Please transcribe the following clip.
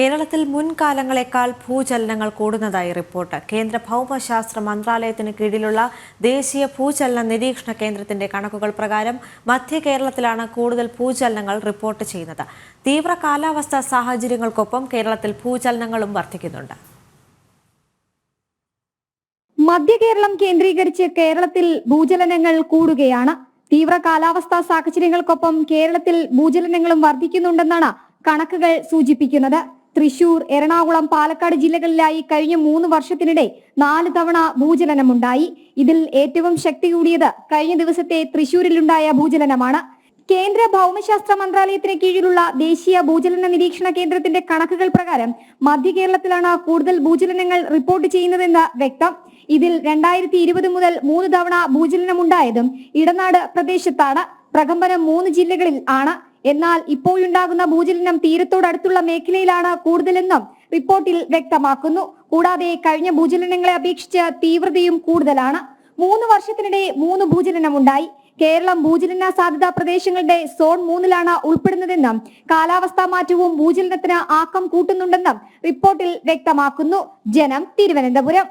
കേരളത്തിൽ മുൻകാലങ്ങളെക്കാൾ ഭൂചലനങ്ങൾ കൂടുന്നതായി റിപ്പോർട്ട്. കേന്ദ്ര ഭൗമശാസ്ത്ര മന്ത്രാലയത്തിന് കീഴിലുള്ള ദേശീയ ഭൂചലന നിരീക്ഷണ കേന്ദ്രത്തിന്റെ കണക്കുകൾ പ്രകാരം മധ്യ കേരളത്തിലാണ് കൂടുതൽ ഭൂചലനങ്ങൾ റിപ്പോർട്ട് ചെയ്യുന്നത്. തീവ്ര കാലാവസ്ഥാ സാഹചര്യങ്ങൾക്കൊപ്പം കേരളത്തിൽ ഭൂചലനങ്ങളും വർദ്ധിക്കുന്നുണ്ട്. മധ്യ കേരളം കേന്ദ്രീകരിച്ച് കേരളത്തിൽ ഭൂചലനങ്ങൾ കൂടുകയാണ്. തീവ്ര കാലാവസ്ഥാ സാഹചര്യങ്ങൾക്കൊപ്പം കേരളത്തിൽ ഭൂചലനങ്ങളും വർദ്ധിക്കുന്നുണ്ടെന്നാണ് കണക്കുകൾ സൂചിപ്പിക്കുന്നത്. തൃശൂർ, എറണാകുളം, പാലക്കാട് ജില്ലകളിലായി കഴിഞ്ഞ 3 വർഷത്തിനിടെ 4 തവണ ഭൂചലനമുണ്ടായി. ഇതിൽ ഏറ്റവും ശക്തി കൂടിയത് കഴിഞ്ഞ ദിവസത്തെ തൃശൂരിലുണ്ടായ ഭൂചലനമാണ്. കേന്ദ്ര ഭൗമശാസ്ത്ര മന്ത്രാലയത്തിന് കീഴിലുള്ള ദേശീയ ഭൂചലന നിരീക്ഷണ കേന്ദ്രത്തിന്റെ കണക്കുകൾ പ്രകാരം മധ്യ കേരളത്തിലാണ് കൂടുതൽ ഭൂചലനങ്ങൾ റിപ്പോർട്ട് ചെയ്യുന്നതെന്ന് വ്യക്തം. ഇതിൽ 2020 മുതൽ 3 തവണ ഭൂചലനമുണ്ടായതും ഇടനാട് പ്രദേശത്താണ്. പ്രകമ്പനം 3 ജില്ലകളിൽ ആണ്. എന്നാൽ ഇപ്പോഴുണ്ടാകുന്ന ഭൂചലനം തീരത്തോടടുത്തുള്ള മേഖലയിലാണ് കൂടുതലെന്നും റിപ്പോർട്ടിൽ വ്യക്തമാക്കുന്നു. കൂടാതെ കഴിഞ്ഞ ഭൂചലനങ്ങളെ അപേക്ഷിച്ച് തീവ്രതയും കൂടുതലാണ്. 3 വർഷത്തിനിടെ 3 ഭൂചലനമുണ്ടായി. കേരളം ഭൂചലന സാധ്യതാ പ്രദേശങ്ങളുടെ സോൺ 3-ലാണ് ഉൾപ്പെടുന്നതെന്നും കാലാവസ്ഥാ മാറ്റവും ഭൂചലനത്തിന് ആക്കം കൂട്ടുന്നുണ്ടെന്നും റിപ്പോർട്ടിൽ വ്യക്തമാക്കുന്നു. ജനം, തിരുവനന്തപുരം.